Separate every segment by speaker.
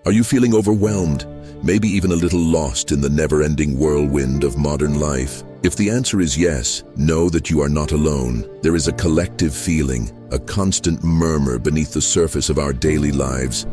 Speaker 1: Are you feeling overwhelmed? Maybe even a little lost in the never-ending whirlwind of modern life? If the answer is yes, know that you are not alone. There is a collective feeling, a constant murmur beneath the surface of our daily lives,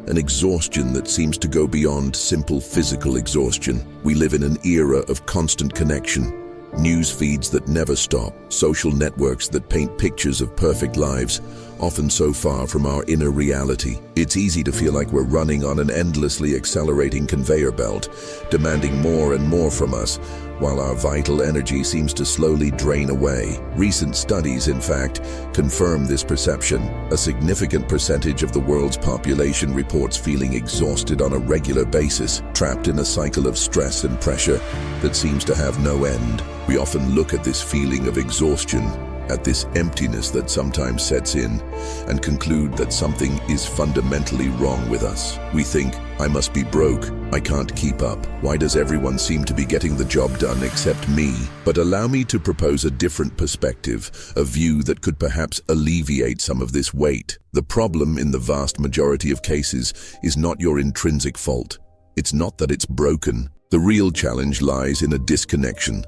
Speaker 1: an exhaustion that seems to go beyond simple physical exhaustion. We live in an era of constant connection, news feeds that never stop, social networks that paint pictures of perfect lives, often so far from our inner reality. It's easy to feel like we're running on an endlessly accelerating conveyor belt, demanding more and more from us, while our vital energy seems to slowly drain away. Recent studies, in fact, confirm this perception. A significant percentage of the world's population reports feeling exhausted on a regular basis, trapped in a cycle of stress and pressure that seems to have no end. We often look at this feeling of exhaustion, at this emptiness that sometimes sets in, and conclude that something is fundamentally wrong with us. We think, I must be broke, I can't keep up. Why does everyone seem to be getting the job done except me? But allow me to propose a different perspective, a view that could perhaps alleviate some of this weight. The problem in the vast majority of cases is not your intrinsic fault. It's not that it's broken. The real challenge lies in a disconnection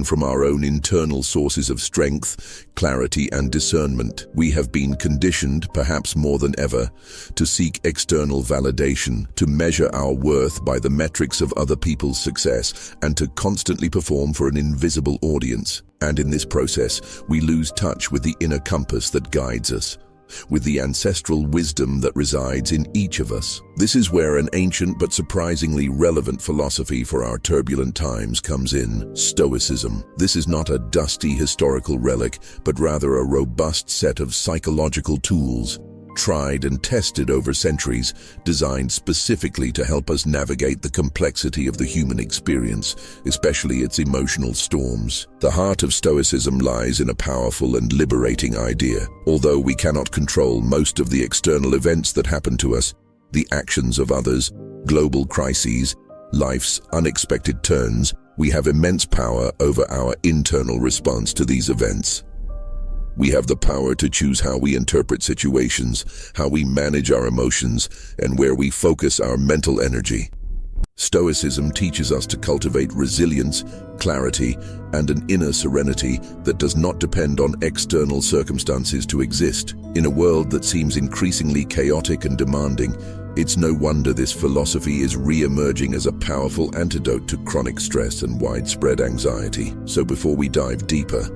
Speaker 1: from our own internal sources of strength, clarity, and discernment. We have been conditioned, perhaps more than ever, to seek external validation, to measure our worth by the metrics of other people's success, and to constantly perform for an invisible audience. And in this process, we lose touch with the inner compass that guides us, with the ancestral wisdom that resides in each of us. This is where an ancient but surprisingly relevant philosophy for our turbulent times comes in: Stoicism. This is not a dusty historical relic, but rather a robust set of psychological tools, tried and tested over centuries, designed specifically to help us navigate the complexity of the human experience, especially its emotional storms. The heart of Stoicism lies in a powerful and liberating idea. Although we cannot control most of the external events that happen to us, the actions of others, global crises, life's unexpected turns, we have immense power over our internal response to these events. We have the power to choose how we interpret situations, how we manage our emotions, and where we focus our mental energy. Stoicism teaches us to cultivate resilience, clarity, and an inner serenity that does not depend on external circumstances to exist. In a world that seems increasingly chaotic and demanding, it's no wonder this philosophy is re-emerging as a powerful antidote to chronic stress and widespread anxiety. So before we dive deeper,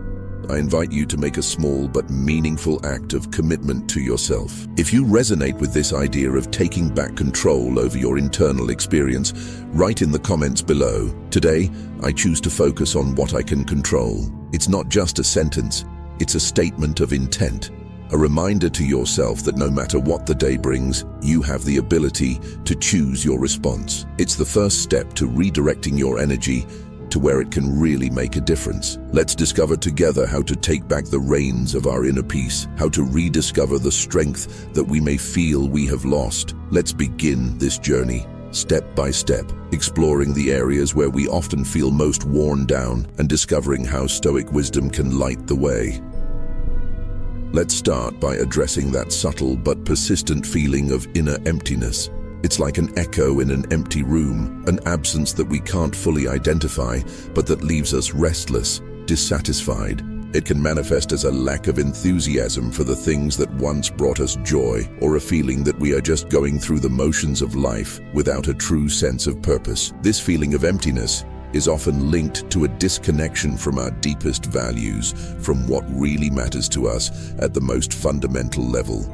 Speaker 1: I invite you to make a small but meaningful act of commitment to yourself. If you resonate with this idea of taking back control over your internal experience, write in the comments below. Today, I choose to focus on what I can control. It's not just a sentence, it's a statement of intent. A reminder to yourself that no matter what the day brings, you have the ability to choose your response. It's the first step to redirecting your energy to where it can really make a difference. Let's discover together how to take back the reins of our inner peace, how to rediscover the strength that we may feel we have lost. Let's begin this journey, step by step, exploring the areas where we often feel most worn down and discovering how Stoic wisdom can light the way. Let's start by addressing that subtle but persistent feeling of inner emptiness. It's like an echo in an empty room, an absence that we can't fully identify, but that leaves us restless, dissatisfied. It can manifest as a lack of enthusiasm for the things that once brought us joy, or a feeling that we are just going through the motions of life without a true sense of purpose. This feeling of emptiness is often linked to a disconnection from our deepest values, from what really matters to us at the most fundamental level.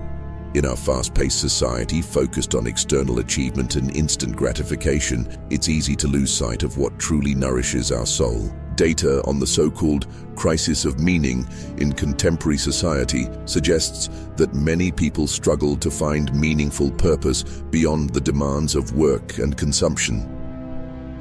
Speaker 1: In our fast-paced society focused on external achievement and instant gratification, it's easy to lose sight of what truly nourishes our soul. Data on the so-called crisis of meaning in contemporary society suggests that many people struggle to find meaningful purpose beyond the demands of work and consumption.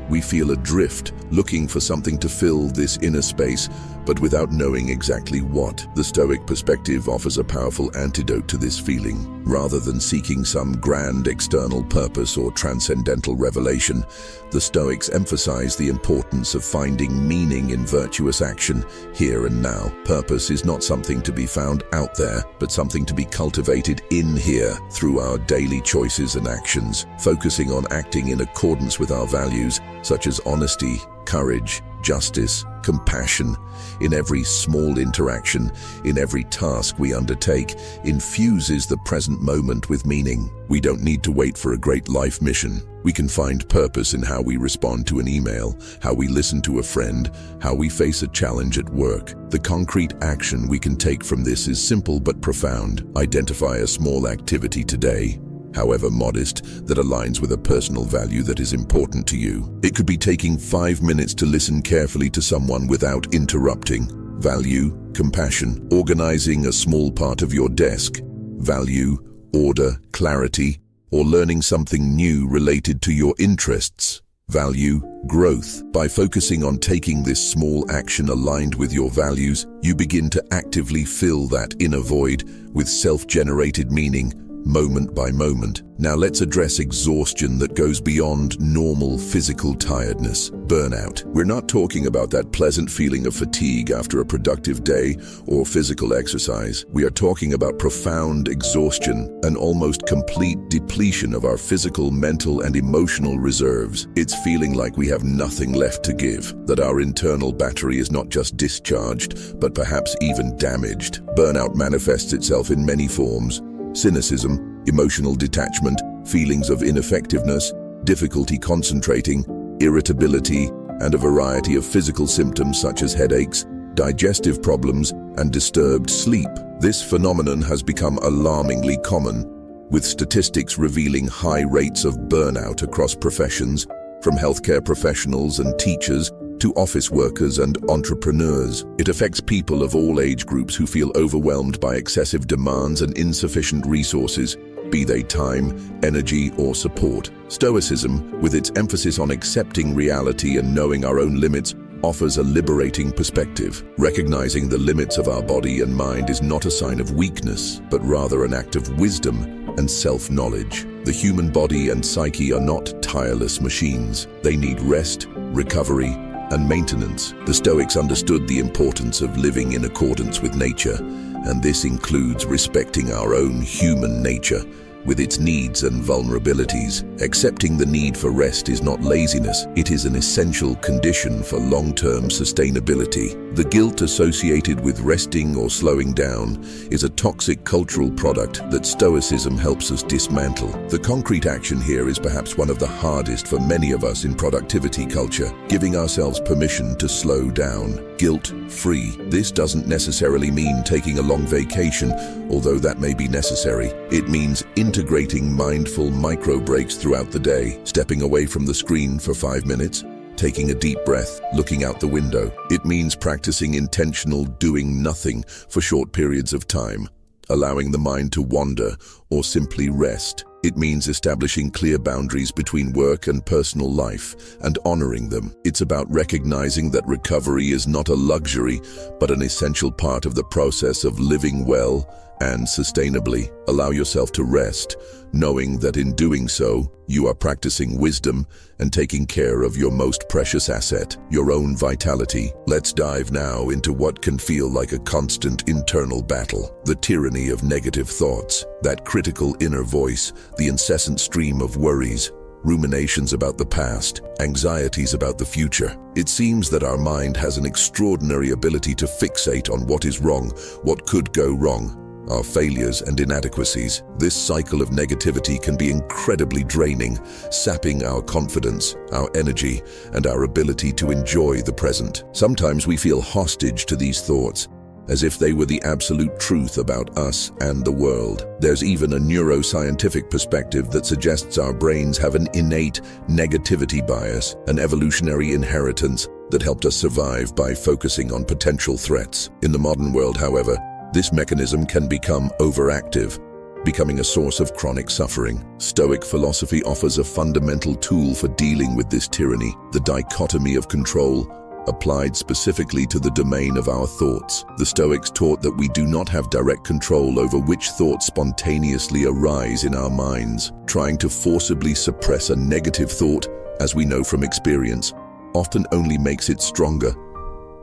Speaker 1: We feel adrift, looking for something to fill this inner space, but without knowing exactly what. The Stoic perspective offers a powerful antidote to this feeling. Rather than seeking some grand external purpose or transcendental revelation, the Stoics emphasize the importance of finding meaning in virtuous action here and now. Purpose is not something to be found out there, but something to be cultivated in here through our daily choices and actions, focusing on acting in accordance with our values, such as honesty, courage, justice, compassion. In every small interaction, in every task we undertake, infuses the present moment with meaning. We don't need to wait for a great life mission. We can find purpose in how we respond to an email, how we listen to a friend, how we face a challenge at work. The concrete action we can take from this is simple but profound. Identify a small activity today, however modest, that aligns with a personal value that is important to you. It could be taking 5 minutes to listen carefully to someone without interrupting. Value, compassion. Organizing a small part of your desk. Value, order, clarity. Or learning something new related to your interests. Value, growth. By focusing on taking this small action aligned with your values, you begin to actively fill that inner void with self-generated meaning, moment by moment. Now let's address exhaustion that goes beyond normal physical tiredness. Burnout. We're not talking about that pleasant feeling of fatigue after a productive day or physical exercise. We are talking about profound exhaustion, an almost complete depletion of our physical, mental, and emotional reserves. It's feeling like we have nothing left to give, that our internal battery is not just discharged, but perhaps even damaged. Burnout manifests itself in many forms. Cynicism, emotional detachment, feelings of ineffectiveness, difficulty concentrating, irritability, and a variety of physical symptoms such as headaches, digestive problems, and disturbed sleep. This phenomenon has become alarmingly common, with statistics revealing high rates of burnout across professions, from healthcare professionals and teachers to office workers and entrepreneurs. It affects people of all age groups who feel overwhelmed by excessive demands and insufficient resources, be they time, energy, or support. Stoicism, with its emphasis on accepting reality and knowing our own limits, offers a liberating perspective. Recognizing the limits of our body and mind is not a sign of weakness, but rather an act of wisdom and self-knowledge. The human body and psyche are not tireless machines. They need rest, recovery, and maintenance. The Stoics understood the importance of living in accordance with nature, and this includes respecting our own human nature with its needs and vulnerabilities. Accepting the need for rest is not laziness, it is an essential condition for long-term sustainability. The guilt associated with resting or slowing down is a toxic cultural product that Stoicism helps us dismantle. The concrete action here is perhaps one of the hardest for many of us in productivity culture, giving ourselves permission to slow down, guilt-free. This doesn't necessarily mean taking a long vacation, although that may be necessary. It means integrating mindful micro breaks throughout the day, stepping away from the screen for 5 minutes, taking a deep breath, looking out the window. It means practicing intentional doing nothing for short periods of time, allowing the mind to wander or simply rest. It means establishing clear boundaries between work and personal life and honoring them. It's about recognizing that recovery is not a luxury, but an essential part of the process of living well and sustainably. Allow yourself to rest, knowing that in doing so, you are practicing wisdom and taking care of your most precious asset, your own vitality. Let's dive now into what can feel like a constant internal battle, the tyranny of negative thoughts, that critical inner voice, the incessant stream of worries, ruminations about the past, anxieties about the future. It seems that our mind has an extraordinary ability to fixate on what is wrong, what could go wrong, our failures and inadequacies. This cycle of negativity can be incredibly draining, sapping our confidence, our energy, and our ability to enjoy the present. Sometimes we feel hostage to these thoughts, as if they were the absolute truth about us and the world. There's even a neuroscientific perspective that suggests our brains have an innate negativity bias, an evolutionary inheritance that helped us survive by focusing on potential threats. In the modern world, however, this mechanism can become overactive, becoming a source of chronic suffering. Stoic philosophy offers a fundamental tool for dealing with this tyranny, the dichotomy of control, applied specifically to the domain of our thoughts. The Stoics taught that we do not have direct control over which thoughts spontaneously arise in our minds. Trying to forcibly suppress a negative thought, as we know from experience, often only makes it stronger.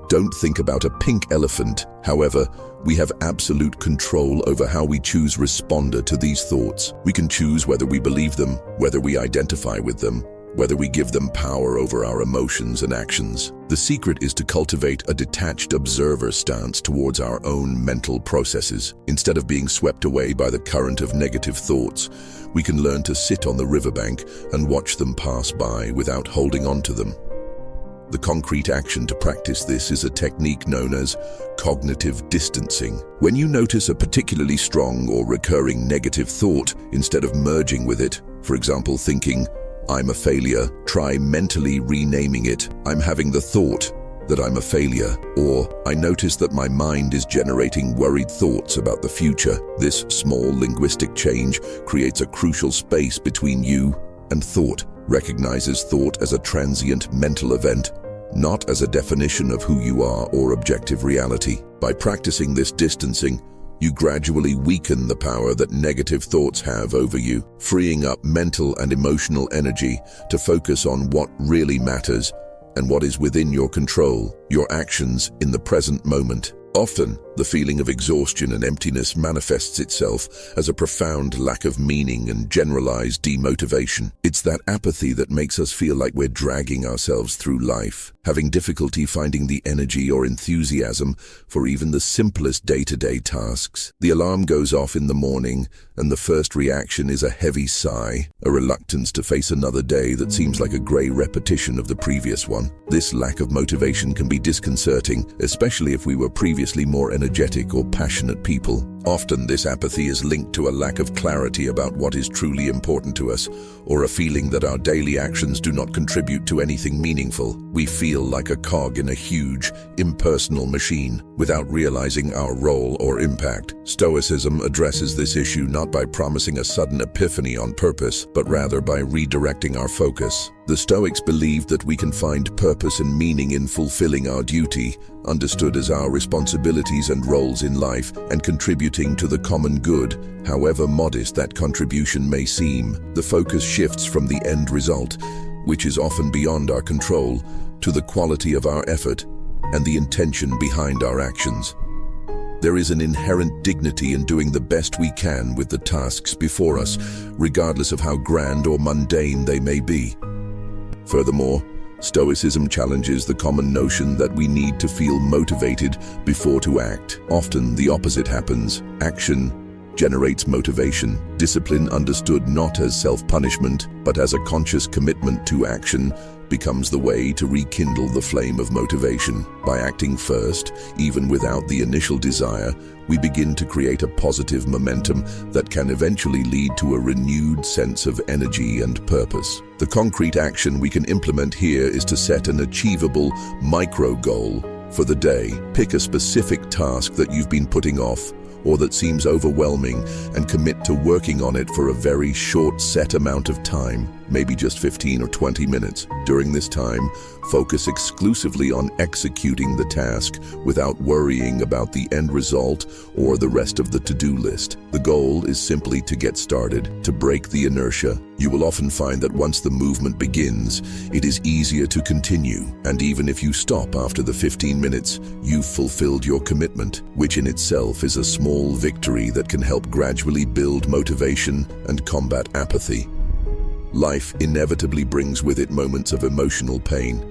Speaker 1: Don't think about a pink elephant. However, we have absolute control over how we choose responder to these thoughts. We can choose whether we believe them, whether we identify with them, whether we give them power over our emotions and actions. The secret is to cultivate a detached observer stance towards our own mental processes. Instead of being swept away by the current of negative thoughts, we can learn to sit on the riverbank and watch them pass by without holding on to them. The concrete action to practice this is a technique known as cognitive distancing. When you notice a particularly strong or recurring negative thought, instead of merging with it, for example thinking, "I'm a failure," try mentally renaming it. "I'm having the thought that I'm a failure," or "I notice that my mind is generating worried thoughts about the future." This small linguistic change creates a crucial space between you and thought. Recognizes thought as a transient mental event, not as a definition of who you are or objective reality. By practicing this distancing, you gradually weaken the power that negative thoughts have over you, freeing up mental and emotional energy to focus on what really matters and what is within your control, your actions in the present moment. Often, the feeling of exhaustion and emptiness manifests itself as a profound lack of meaning and generalized demotivation. It's that apathy that makes us feel like we're dragging ourselves through life, having difficulty finding the energy or enthusiasm for even the simplest day-to-day tasks. The alarm goes off in the morning, and the first reaction is a heavy sigh, a reluctance to face another day that seems like a grey repetition of the previous one. This lack of motivation can be disconcerting, especially if we were previously more energetic or passionate people. Often this apathy is linked to a lack of clarity about what is truly important to us, or a feeling that our daily actions do not contribute to anything meaningful. We feel like a cog in a huge, impersonal machine, without realizing our role or impact. Stoicism addresses this issue not by promising a sudden epiphany on purpose, but rather by redirecting our focus. The Stoics believed that we can find purpose and meaning in fulfilling our duty, understood as our responsibilities and roles in life, and contributing to the common good, however modest that contribution may seem. The focus shifts from the end result, which is often beyond our control, to the quality of our effort and the intention behind our actions. There is an inherent dignity in doing the best we can with the tasks before us, regardless of how grand or mundane they may be. Furthermore, Stoicism challenges the common notion that we need to feel motivated before to act. Often the opposite happens. Action generates motivation. Discipline, understood not as self-punishment, but as a conscious commitment to action, becomes the way to rekindle the flame of motivation. By acting first, even without the initial desire, we begin to create a positive momentum that can eventually lead to a renewed sense of energy and purpose. The concrete action we can implement here is to set an achievable micro goal for the day. Pick a specific task that you've been putting off or that seems overwhelming and commit to working on it for a very short set amount of time, maybe just 15 or 20 minutes. During this time, focus exclusively on executing the task without worrying about the end result or the rest of the to-do list. The goal is simply to get started, to break the inertia. You will often find that once the movement begins, it is easier to continue. And even if you stop after the 15 minutes, you've fulfilled your commitment, which in itself is a small victory that can help gradually build motivation and combat apathy. Life inevitably brings with it moments of emotional pain,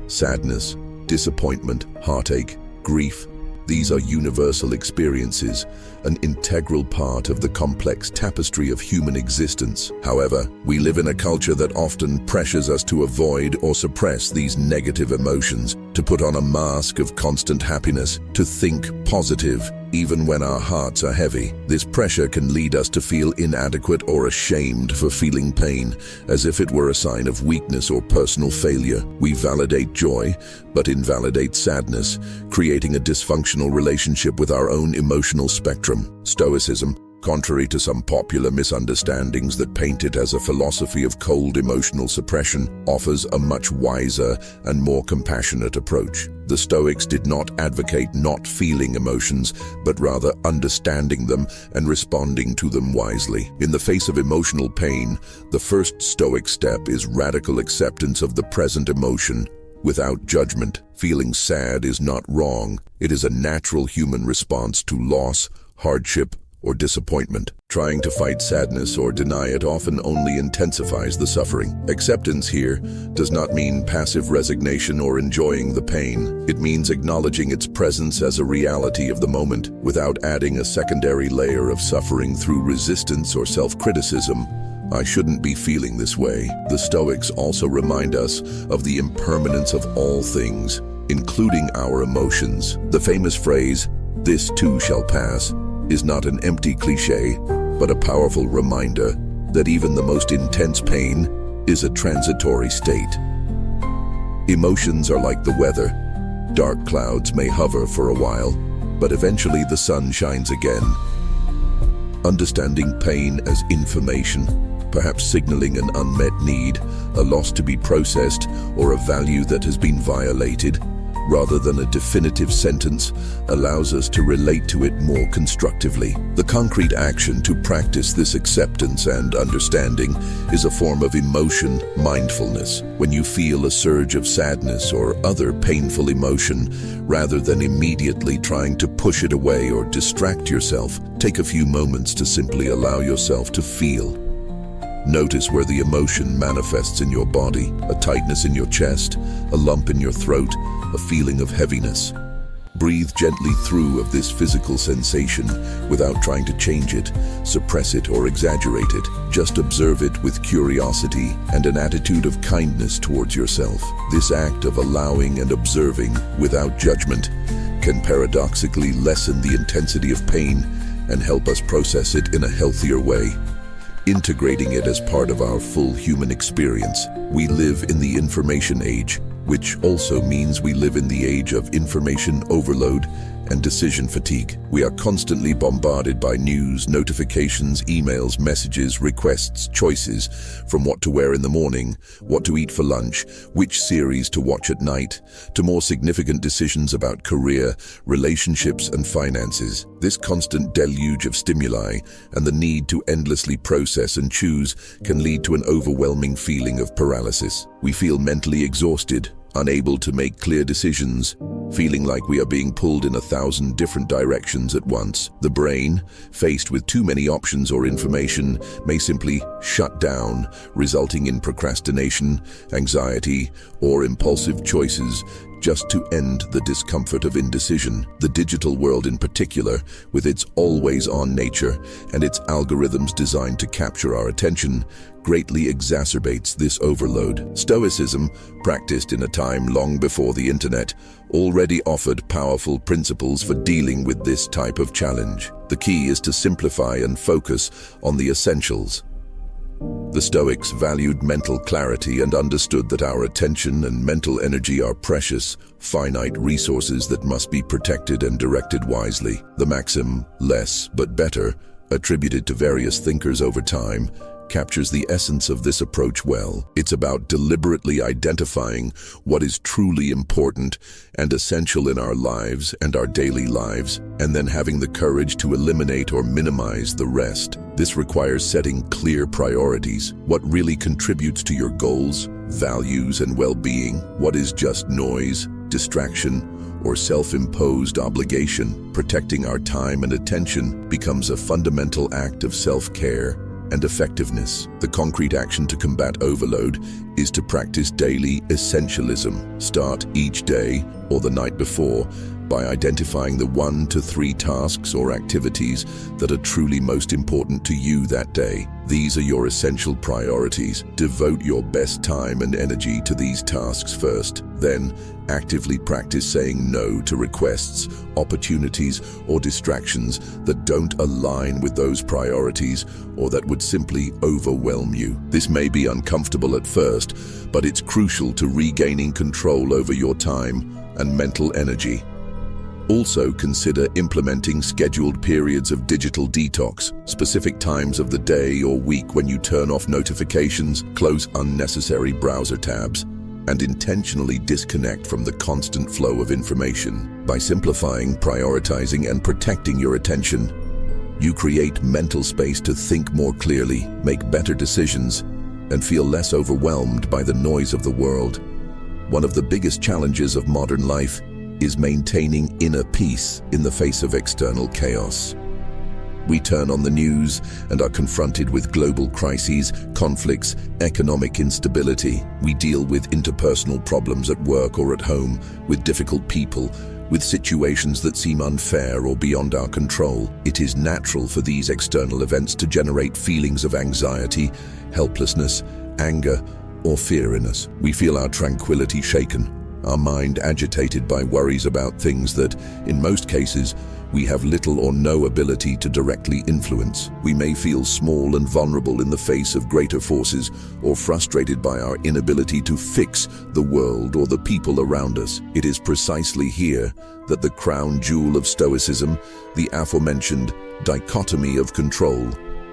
Speaker 1: sadness, disappointment, heartache, grief. These are universal experiences, an integral part of the complex tapestry of human existence. However, we live in a culture that often pressures us to avoid or suppress these negative emotions, to put on a mask of constant happiness, to think positive, even when our hearts are heavy. This pressure can lead us to feel inadequate or ashamed for feeling pain, as if it were a sign of weakness or personal failure. We validate joy, but invalidate sadness, creating a dysfunctional relationship with our own emotional spectrum. Stoicism, Contrary to some popular misunderstandings that paint it as a philosophy of cold emotional suppression, offers a much wiser and more compassionate approach. The Stoics did not advocate not feeling emotions, but rather understanding them and responding to them wisely. In the face of emotional pain, the first Stoic step is radical acceptance of the present emotion, without judgment. Feeling sad is not wrong. It is a natural human response to loss, hardship, or disappointment. Trying to fight sadness or deny it often only intensifies the suffering. Acceptance here does not mean passive resignation or enjoying the pain. It means acknowledging its presence as a reality of the moment, without adding a secondary layer of suffering through resistance or self-criticism. I shouldn't be feeling this way. The Stoics also remind us of the impermanence of all things, including our emotions. The famous phrase, "This too shall pass," is not an empty cliché, but a powerful reminder that even the most intense pain is a transitory state. Emotions are like the weather. Dark clouds may hover for a while, but eventually the sun shines again. Understanding pain as information, perhaps signaling an unmet need, a loss to be processed, or a value that has been violated, rather than a definitive sentence, allows us to relate to it more constructively. The concrete action to practice this acceptance and understanding is a form of emotion mindfulness. When you feel a surge of sadness or other painful emotion, rather than immediately trying to push it away or distract yourself, take a few moments to simply allow yourself to feel. Notice where the emotion manifests in your body, a tightness in your chest, a lump in your throat, a feeling of heaviness. Breathe gently through of this physical sensation without trying to change it, suppress it, or exaggerate it. Just observe it with curiosity and an attitude of kindness towards yourself. This act of allowing and observing without judgment can paradoxically lessen the intensity of pain and help us process it in a healthier way, integrating it as part of our full human experience. We live in the information age, which also means we live in the age of information overload and decision fatigue. We are constantly bombarded by news, notifications, emails, messages, requests, choices, from what to wear in the morning, what to eat for lunch, which series to watch at night, to more significant decisions about career, relationships, and finances. This constant deluge of stimuli and the need to endlessly process and choose can lead to an overwhelming feeling of paralysis. We feel mentally exhausted, unable to make clear decisions, feeling like we are being pulled in 1,000 different directions at once. The brain, faced with too many options or information, may simply shut down, resulting in procrastination, anxiety, or impulsive choices just to end the discomfort of indecision. The digital world in particular, with its always-on nature and its algorithms designed to capture our attention, greatly exacerbates this overload. Stoicism, practiced in a time long before the internet, already offered powerful principles for dealing with this type of challenge. The key is to simplify and focus on the essentials. The Stoics valued mental clarity and understood that our attention and mental energy are precious, finite resources that must be protected and directed wisely. The maxim, less but better, attributed to various thinkers over time, captures the essence of this approach well. It's about deliberately identifying what is truly important and essential in our lives and our daily lives, and then having the courage to eliminate or minimize the rest. This requires setting clear priorities. What really contributes to your goals, values, and well-being? What is just noise, distraction, or self-imposed obligation? Protecting our time and attention becomes a fundamental act of self-care and effectiveness. The concrete action to combat overload is to practice daily essentialism. Start each day or the night before by identifying the 1 to 3 tasks or activities that are truly most important to you that day. These are your essential priorities. Devote your best time and energy to these tasks first. Then, actively practice saying no to requests, opportunities, or distractions that don't align with those priorities or that would simply overwhelm you. This may be uncomfortable at first, but it's crucial to regaining control over your time and mental energy. Also consider implementing scheduled periods of digital detox, specific times of the day or week when you turn off notifications, close unnecessary browser tabs, and intentionally disconnect from the constant flow of information. By simplifying, prioritizing, and protecting your attention, you create mental space to think more clearly, make better decisions, and feel less overwhelmed by the noise of the world. One of the biggest challenges of modern life is maintaining inner peace in the face of external chaos. We turn on the news and are confronted with global crises, conflicts, economic instability. We deal with interpersonal problems at work or at home, with difficult people, with situations that seem unfair or beyond our control. It is natural for these external events to generate feelings of anxiety, helplessness, anger, or fear in us. We feel our tranquility shaken, our mind agitated by worries about things that, in most cases, we have little or no ability to directly influence. We may feel small and vulnerable in the face of greater forces, or frustrated by our inability to fix the world or the people around us. It is precisely here that the crown jewel of Stoicism, the aforementioned dichotomy of control,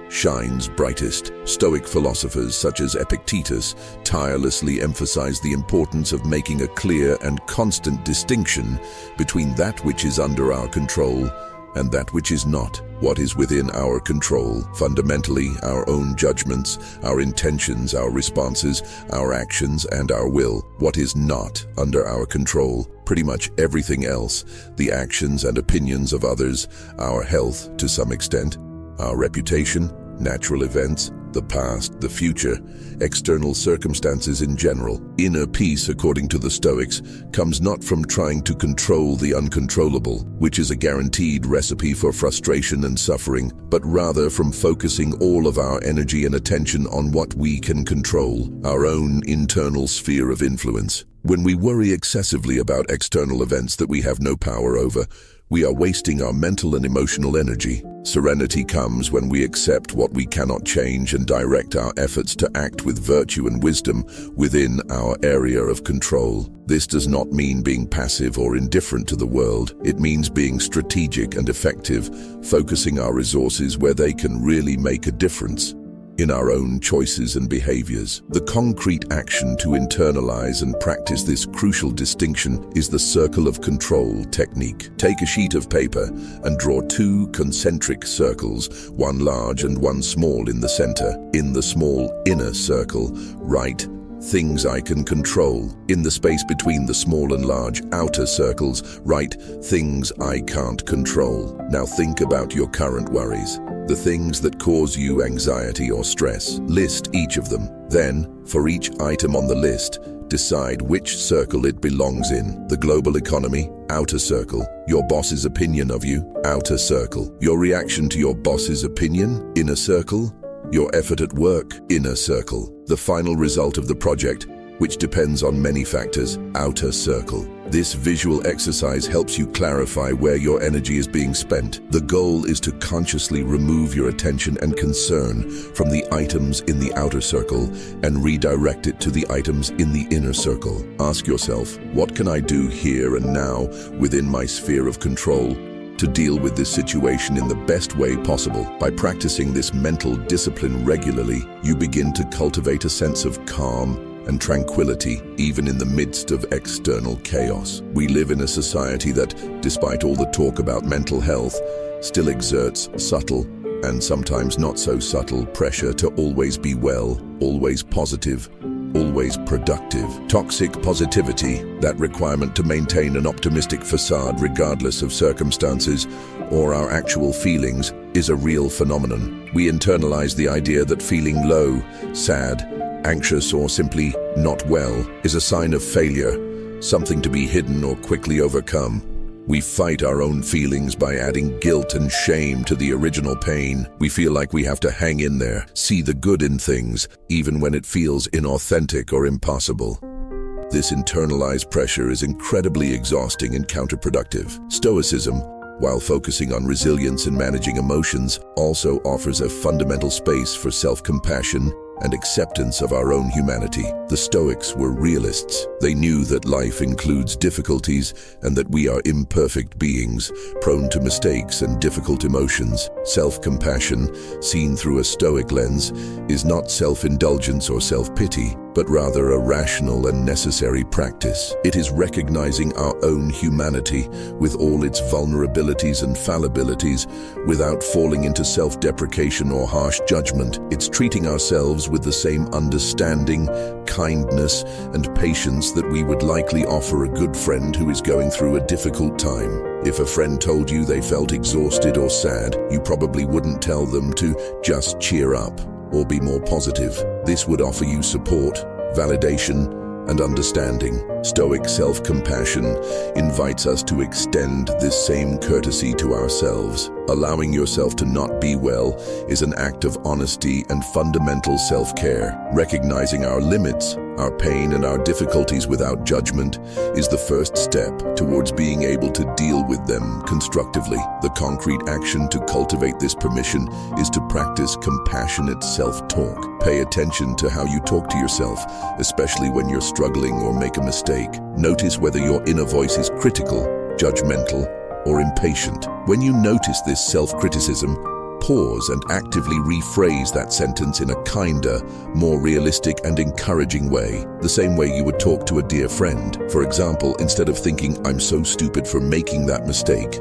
Speaker 1: shines brightest. Stoic philosophers such as Epictetus tirelessly emphasize the importance of making a clear and constant distinction between that which is under our control and that which is not. What is within our control, fundamentally our own judgments, our intentions, our responses, our actions, and our will. What is not under our control, pretty much everything else, the actions and opinions of others, our health to some extent, our reputation, natural events, the past, the future, external circumstances in general. Inner peace, according to the Stoics, comes not from trying to control the uncontrollable, which is a guaranteed recipe for frustration and suffering, but rather from focusing all of our energy and attention on what we can control, our own internal sphere of influence. When we worry excessively about external events that we have no power over, we are wasting our mental and emotional energy. Serenity comes when we accept what we cannot change and direct our efforts to act with virtue and wisdom within our area of control. This does not mean being passive or indifferent to the world. It means being strategic and effective, focusing our resources where they can really make a difference, in our own choices and behaviors. The concrete action to internalize and practice this crucial distinction is the circle of control technique. Take a sheet of paper and draw two concentric circles, one large and one small in the center. In the small inner circle, write things I can control. In the space between the small and large outer circles, write things I can't control. Now think about your current worries, the things that cause you anxiety or stress. List each of them. Then, for each item on the list, decide which circle it belongs in. The global economy, outer circle. Your boss's opinion of you, outer circle. Your reaction to your boss's opinion, inner circle. Your effort at work, inner circle. The final result of the project, which depends on many factors, outer circle. This visual exercise helps you clarify where your energy is being spent. The goal is to consciously remove your attention and concern from the items in the outer circle and redirect it to the items in the inner circle. Ask yourself, what can I do here and now within my sphere of control to deal with this situation in the best way possible? By practicing this mental discipline regularly, you begin to cultivate a sense of calm and tranquility, even in the midst of external chaos. We live in a society that, despite all the talk about mental health, still exerts subtle and sometimes not so subtle pressure to always be well, always positive, always productive. Toxic positivity, that requirement to maintain an optimistic facade regardless of circumstances or our actual feelings, is a real phenomenon. We internalize the idea that feeling low, sad, anxious, or simply not well is a sign of failure, something to be hidden or quickly overcome. We fight our own feelings by adding guilt and shame to the original pain. We feel like we have to hang in there, see the good in things, even when it feels inauthentic or impossible. This internalized pressure is incredibly exhausting and counterproductive. Stoicism, while focusing on resilience and managing emotions, also offers a fundamental space for self-compassion and acceptance of our own humanity. The Stoics were realists. They knew that life includes difficulties and that we are imperfect beings, prone to mistakes and difficult emotions. Self-compassion, seen through a Stoic lens, is not self-indulgence or self-pity, but rather a rational and necessary practice. It is recognizing our own humanity with all its vulnerabilities and fallibilities without falling into self-deprecation or harsh judgment. It's treating ourselves with the same understanding, kindness, and patience that we would likely offer a good friend who is going through a difficult time. If a friend told you they felt exhausted or sad, you probably wouldn't tell them to just cheer up or be more positive. This would offer you support, validation, and understanding. Stoic self-compassion invites us to extend this same courtesy to ourselves. Allowing yourself to not be well is an act of honesty and fundamental self-care. Recognizing our limits, our pain, and our difficulties without judgment is the first step towards being able to deal with them constructively. The concrete action to cultivate this permission is to practice compassionate self-talk. Pay attention to how you talk to yourself, especially when you're struggling or make a mistake. Notice whether your inner voice is critical, judgmental, or impatient. When you notice this self-criticism, pause and actively rephrase that sentence in a kinder, more realistic and encouraging way, the same way you would talk to a dear friend. For example, instead of thinking, "I'm so stupid for making that mistake,"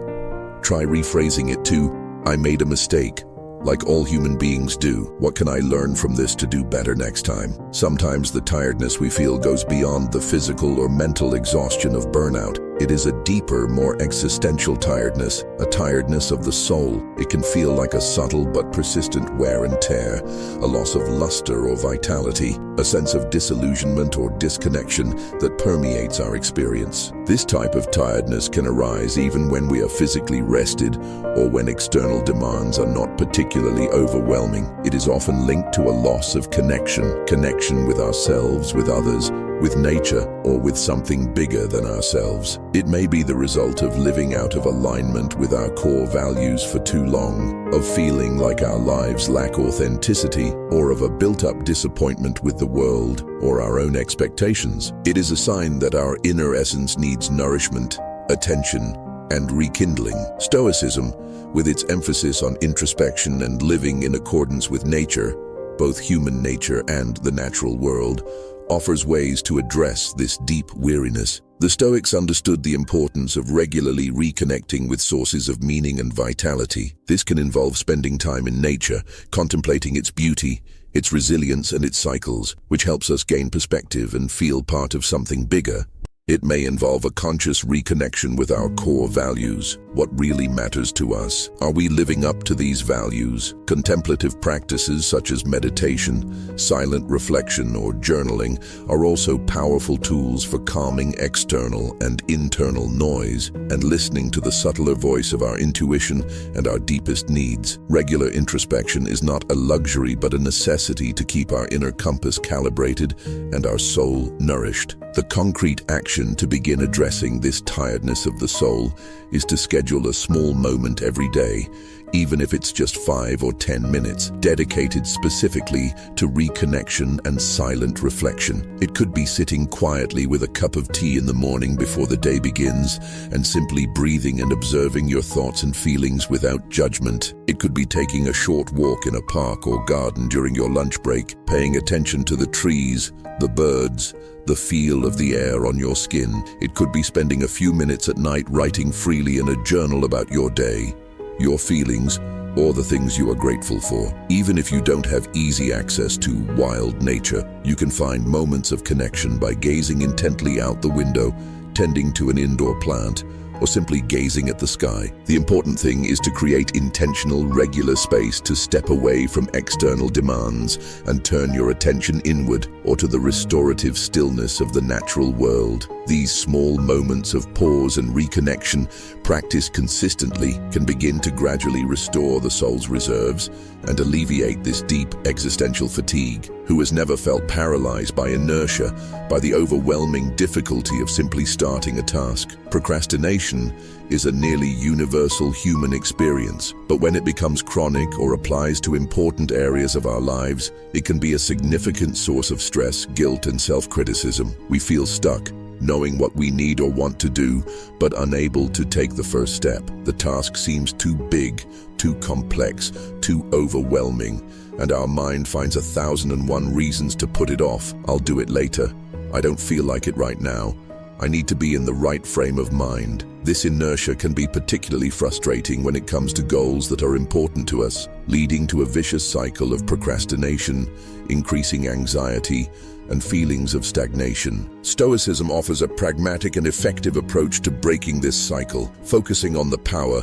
Speaker 1: try rephrasing it to, "I made a mistake, like all human beings do. What can I learn from this to do better next time?" Sometimes the tiredness we feel goes beyond the physical or mental exhaustion of burnout. It is a deeper, more existential tiredness, a tiredness of the soul. It can feel like a subtle but persistent wear and tear, a loss of luster or vitality, a sense of disillusionment or disconnection that permeates our experience. This type of tiredness can arise even when we are physically rested or when external demands are not particularly overwhelming. It is often linked to a loss of connection with ourselves, with others, with nature, or with something bigger than ourselves. It may be the result of living out of alignment with our core values for too long, of feeling like our lives lack authenticity, or of a built-up disappointment with the world or our own expectations. It is a sign that our inner essence needs nourishment, attention, and rekindling. Stoicism, with its emphasis on introspection and living in accordance with nature, both human nature and the natural world, offers ways to address this deep weariness. The Stoics understood the importance of regularly reconnecting with sources of meaning and vitality. This can involve spending time in nature, contemplating its beauty, its resilience, and its cycles, which helps us gain perspective and feel part of something bigger. It may involve a conscious reconnection with our core values. What really matters to us? Are we living up to these values? Contemplative practices such as meditation, silent reflection, or journaling are also powerful tools for calming external and internal noise and listening to the subtler voice of our intuition and our deepest needs. Regular introspection is not a luxury but a necessity to keep our inner compass calibrated and our soul nourished. The concrete action to begin addressing this tiredness of the soul is to schedule a small moment every day, even if it's just 5 or 10 minutes, dedicated specifically to reconnection and silent reflection. It could be sitting quietly with a cup of tea in the morning before the day begins and simply breathing and observing your thoughts and feelings without judgment. It could be taking a short walk in a park or garden during your lunch break, paying attention to the trees, the birds, the feel of the air on your skin. It could be spending a few minutes at night writing freely in a journal about your day, your feelings, or the things you are grateful for. Even if you don't have easy access to wild nature, you can find moments of connection by gazing intently out the window, tending to an indoor plant, or simply gazing at the sky. The important thing is to create intentional, regular space to step away from external demands and turn your attention inward or to the restorative stillness of the natural world. These small moments of pause and reconnection, practiced consistently, can begin to gradually restore the soul's reserves and alleviate this deep existential fatigue. Who has never felt paralyzed by inertia, by the overwhelming difficulty of simply starting a task? Procrastination is a nearly universal human experience, but when it becomes chronic or applies to important areas of our lives, it can be a significant source of stress, guilt, and self-criticism. We feel stuck, knowing what we need or want to do, but unable to take the first step. The task seems too big, too complex, too overwhelming, and our mind finds 1,001 reasons to put it off. I'll do it later. I don't feel like it right now. I need to be in the right frame of mind. This inertia can be particularly frustrating when it comes to goals that are important to us, leading to a vicious cycle of procrastination, increasing anxiety, and feelings of stagnation. Stoicism offers a pragmatic and effective approach to breaking this cycle, focusing on the power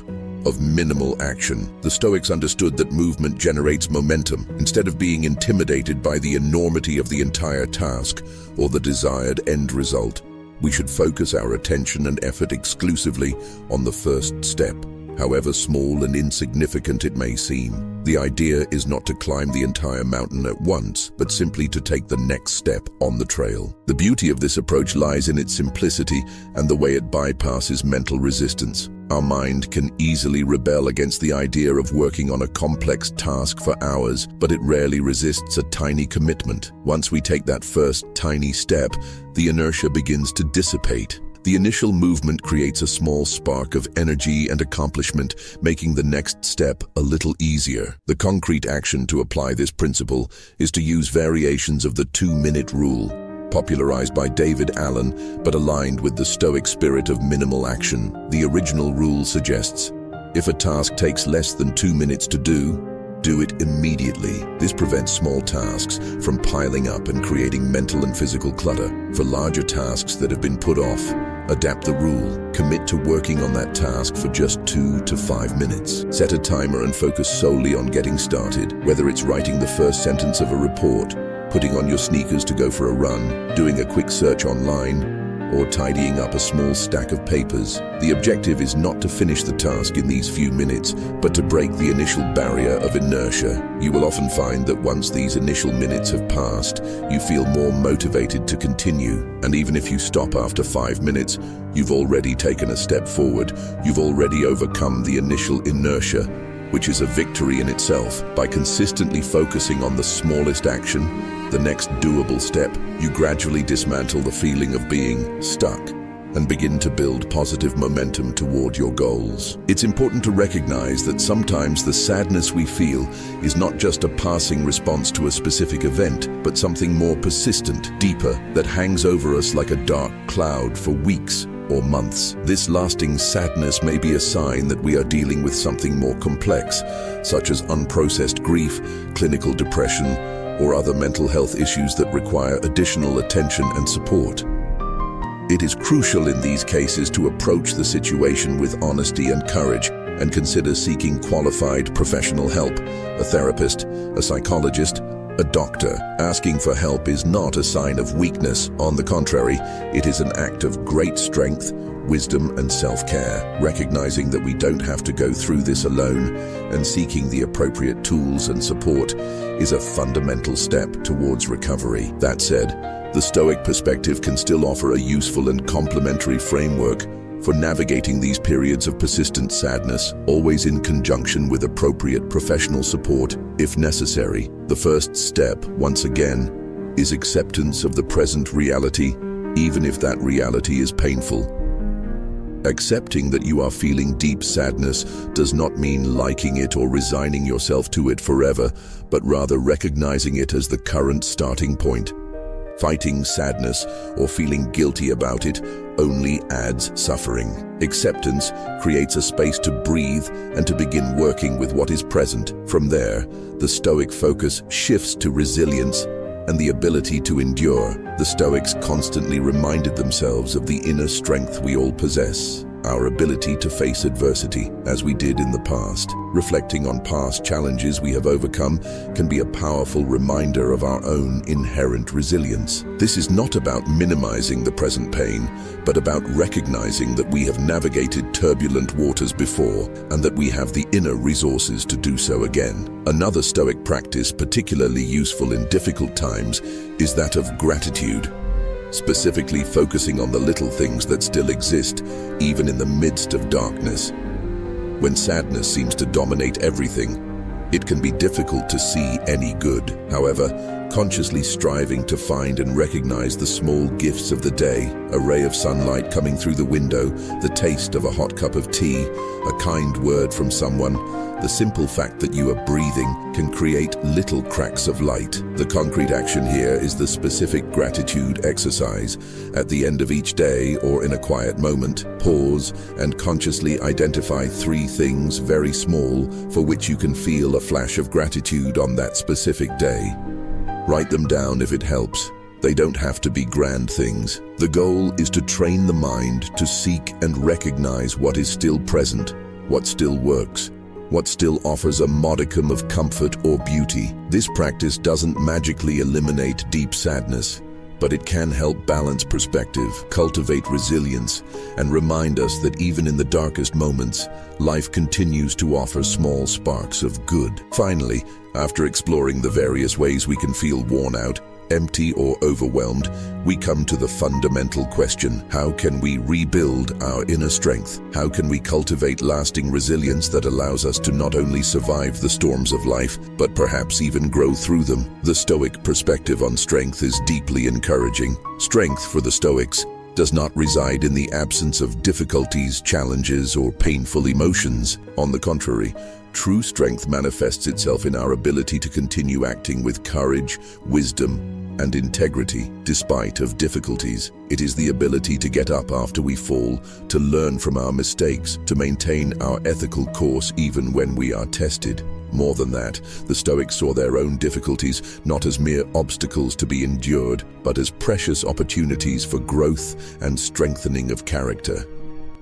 Speaker 1: of minimal action. The Stoics understood that movement generates momentum. Instead of being intimidated by the enormity of the entire task or the desired end result, we should focus our attention and effort exclusively on the first step, however small and insignificant it may seem. The idea is not to climb the entire mountain at once, but simply to take the next step on the trail. The beauty of this approach lies in its simplicity and the way it bypasses mental resistance. Our mind can easily rebel against the idea of working on a complex task for hours, but it rarely resists a tiny commitment. Once we take that first tiny step, the inertia begins to dissipate. The initial movement creates a small spark of energy and accomplishment, making the next step a little easier. The concrete action to apply this principle is to use variations of the 2-minute rule, popularized by David Allen, but aligned with the Stoic spirit of minimal action. The original rule suggests, if a task takes less than 2 minutes to do it immediately. This prevents small tasks from piling up and creating mental and physical clutter. For larger tasks that have been put off, adapt the rule. Commit to working on that task for just 2 to 5 minutes. Set a timer and focus solely on getting started, whether it's writing the first sentence of a report, putting on your sneakers to go for a run, doing a quick search online, or tidying up a small stack of papers. The objective is not to finish the task in these few minutes, but to break the initial barrier of inertia. You will often find that once these initial minutes have passed, you feel more motivated to continue. And even if you stop after 5 minutes, you've already taken a step forward. You've already overcome the initial inertia, which is a victory in itself. By consistently focusing on the smallest action, the next doable step, you gradually dismantle the feeling of being stuck and begin to build positive momentum toward your goals. It's important to recognize that sometimes the sadness we feel is not just a passing response to a specific event, but something more persistent, deeper, that hangs over us like a dark cloud for weeks or months. This lasting sadness may be a sign that we are dealing with something more complex, such as unprocessed grief, clinical depression, or other mental health issues that require additional attention and support. It is crucial in these cases to approach the situation with honesty and courage and consider seeking qualified professional help, a therapist, a psychologist, a doctor. Asking for help is not a sign of weakness. On the contrary, it is an act of great strength, wisdom, and self-care. Recognizing that we don't have to go through this alone and seeking the appropriate tools and support is a fundamental step towards recovery. That said, the Stoic perspective can still offer a useful and complementary framework for navigating these periods of persistent sadness, always in conjunction with appropriate professional support if necessary. The first step, once again, is acceptance of the present reality, even if that reality is painful. Accepting that you are feeling deep sadness does not mean liking it or resigning yourself to it forever, but rather recognizing it as the current starting point. Fighting sadness or feeling guilty about it only adds suffering. Acceptance creates a space to breathe and to begin working with what is present. From there, the Stoic focus shifts to resilience and the ability to endure. The Stoics constantly reminded themselves of the inner strength we all possess, our ability to face adversity, as we did in the past. Reflecting on past challenges we have overcome can be a powerful reminder of our own inherent resilience. This is not about minimizing the present pain, but about recognizing that we have navigated turbulent waters before and that we have the inner resources to do so again. Another Stoic practice particularly useful in difficult times is that of gratitude. specifically focusing on the little things that still exist, even in the midst of darkness. When sadness seems to dominate everything, it can be difficult to see any good. However, consciously striving to find and recognize the small gifts of the day, a ray of sunlight coming through the window, the taste of a hot cup of tea, a kind word from someone, the simple fact that you are breathing can create little cracks of light. The concrete action here is the specific gratitude exercise. At the end of each day or in a quiet moment, pause and consciously identify 3 things, very small, for which you can feel a flash of gratitude on that specific day. Write them down if it helps. They don't have to be grand things. The goal is to train the mind to seek and recognize what is still present, what still works, what still offers a modicum of comfort or beauty. This practice doesn't magically eliminate deep sadness, but it can help balance perspective, cultivate resilience, and remind us that even in the darkest moments, life continues to offer small sparks of good. Finally, after exploring the various ways we can feel worn out, empty, or overwhelmed, we come to the fundamental question: how can we rebuild our inner strength? How can we cultivate lasting resilience that allows us to not only survive the storms of life, but perhaps even grow through them? The Stoic perspective on strength is deeply encouraging. Strength, for the Stoics, does not reside in the absence of difficulties, challenges, or painful emotions. On the contrary, true strength manifests itself in our ability to continue acting with courage, wisdom, and integrity despite of difficulties. It is the ability to get up after we fall, to learn from our mistakes, to maintain our ethical course even when we are tested. More than that, the Stoics saw their own difficulties not as mere obstacles to be endured, but as precious opportunities for growth and strengthening of character.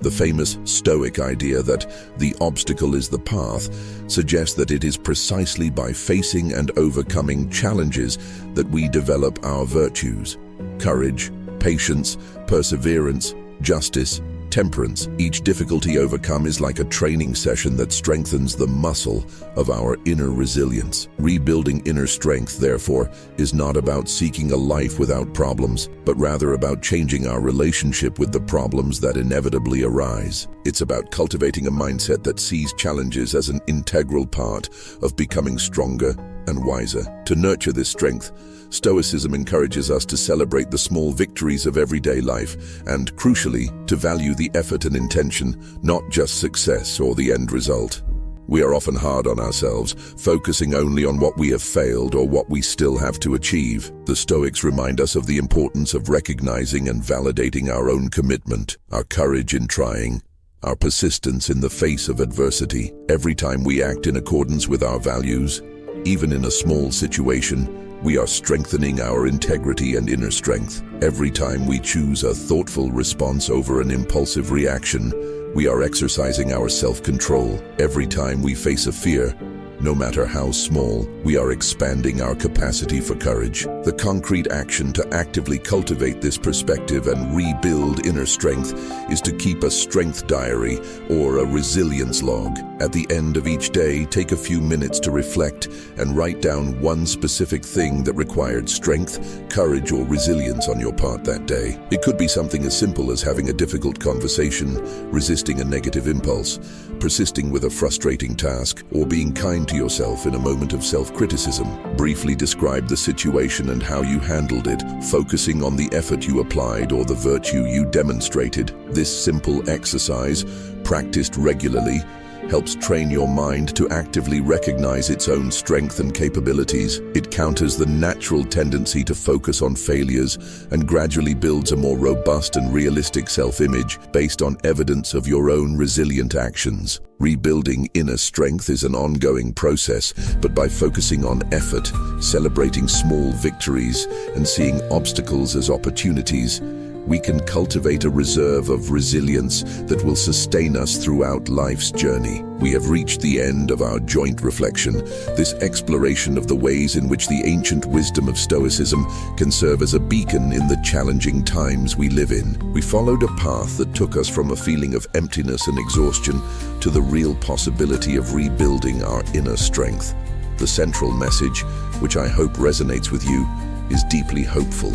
Speaker 1: The famous Stoic idea that the obstacle is the path suggests that it is precisely by facing and overcoming challenges that we develop our virtues: courage, patience, perseverance, justice, temperance. Each difficulty overcome is like a training session that strengthens the muscle of our inner resilience. Rebuilding inner strength, therefore, is not about seeking a life without problems, but rather about changing our relationship with the problems that inevitably arise. It's about cultivating a mindset that sees challenges as an integral part of becoming stronger and wiser. To nurture this strength, Stoicism encourages us to celebrate the small victories of everyday life and, crucially, to value the effort and intention, not just success or the end result. We are often hard on ourselves, focusing only on what we have failed or what we still have to achieve. The Stoics remind us of the importance of recognizing and validating our own commitment, our courage in trying, our persistence in the face of adversity. Every time we act in accordance with our values, even in a small situation, we are strengthening our integrity and inner strength. Every time we choose a thoughtful response over an impulsive reaction, we are exercising our self-control. Every time we face a fear, no matter how small, we are expanding our capacity for courage. The concrete action to actively cultivate this perspective and rebuild inner strength is to keep a strength diary or a resilience log. At the end of each day, take a few minutes to reflect and write down one specific thing that required strength, courage, or resilience on your part that day. It could be something as simple as having a difficult conversation, resisting a negative impulse, persisting with a frustrating task, or being kind to yourself in a moment of self-criticism. Briefly describe the situation and how you handled it, focusing on the effort you applied or the virtue you demonstrated. This simple exercise, practiced regularly, helps train your mind to actively recognize its own strength and capabilities. It counters the natural tendency to focus on failures and gradually builds a more robust and realistic self-image based on evidence of your own resilient actions. Rebuilding inner strength is an ongoing process, but by focusing on effort, celebrating small victories, and seeing obstacles as opportunities, we can cultivate a reserve of resilience that will sustain us throughout life's journey. We have reached the end of our joint reflection, this exploration of the ways in which the ancient wisdom of Stoicism can serve as a beacon in the challenging times we live in. We followed a path that took us from a feeling of emptiness and exhaustion to the real possibility of rebuilding our inner strength. The central message, which I hope resonates with you, is deeply hopeful.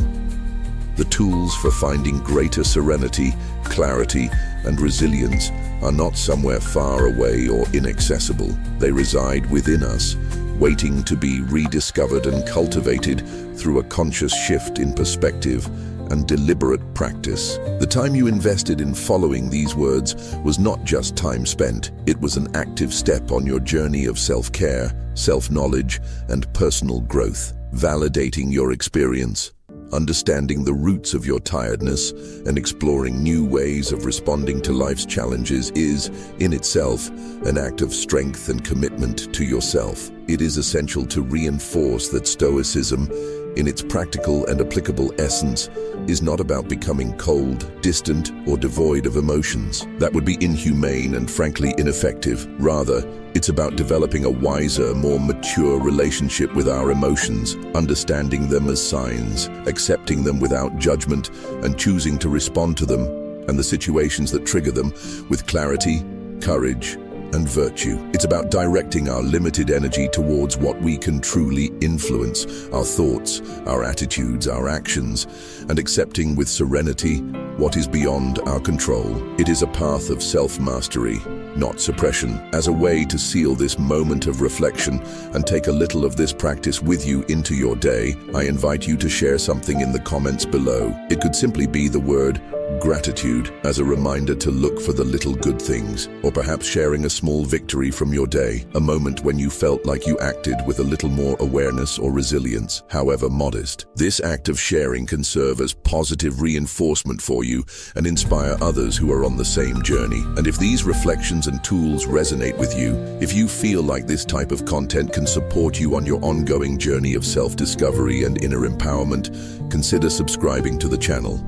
Speaker 1: The tools for finding greater serenity, clarity, and resilience are not somewhere far away or inaccessible. They reside within us, waiting to be rediscovered and cultivated through a conscious shift in perspective and deliberate practice. The time you invested in following these words was not just time spent, it was an active step on your journey of self-care, self-knowledge, and personal growth. Validating your experience, understanding the roots of your tiredness, and exploring new ways of responding to life's challenges is, in itself, an act of strength and commitment to yourself. It is essential to reinforce that Stoicism, in its practical and applicable essence, is not about becoming cold, distant, or devoid of emotions. That would be inhumane and frankly ineffective. Rather, it's about developing a wiser, more mature relationship with our emotions, understanding them as signs, accepting them without judgment, and choosing to respond to them and the situations that trigger them with clarity, courage, and virtue. It's about directing our limited energy towards what we can truly influence, our thoughts, our attitudes, our actions, and accepting with serenity what is beyond our control. It is a path of self-mastery, not suppression. As a way to seal this moment of reflection and take a little of this practice with you into your day, I invite you to share something in the comments below. It could simply be the word gratitude as a reminder to look for the little good things, or perhaps sharing a small victory from your day, a moment when you felt like you acted with a little more awareness or resilience, however modest. This act of sharing can serve as positive reinforcement for you and inspire others who are on the same journey. And if these reflections and tools resonate with you, if you feel like this type of content can support you on your ongoing journey of self-discovery and inner empowerment, consider subscribing to the channel.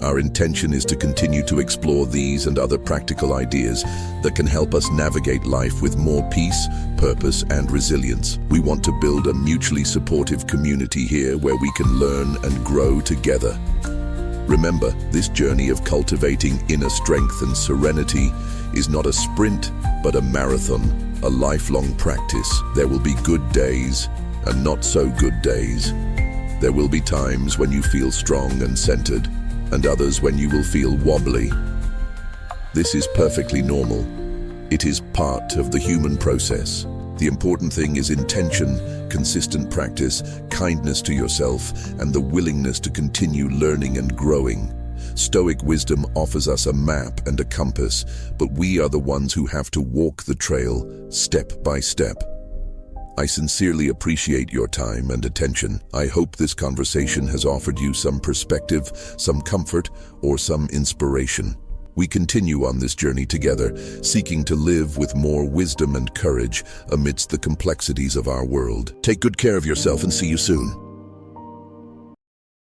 Speaker 1: Our intention is to continue to explore these and other practical ideas that can help us navigate life with more peace, purpose, and resilience. We want to build a mutually supportive community here where we can learn and grow together. Remember, this journey of cultivating inner strength and serenity is not a sprint, but a marathon, a lifelong practice. There will be good days and not so good days. There will be times when you feel strong and centered, and others when you will feel wobbly. This is perfectly normal. It is part of the human process. The important thing is intention, consistent practice, kindness to yourself, and the willingness to continue learning and growing. Stoic wisdom offers us a map and a compass, but we are the ones who have to walk the trail step by step. I sincerely appreciate your time and attention. I hope this conversation has offered you some perspective, some comfort, or some inspiration. We continue on this journey together, seeking to live with more wisdom and courage amidst the complexities of our world. Take good care of yourself and see you soon.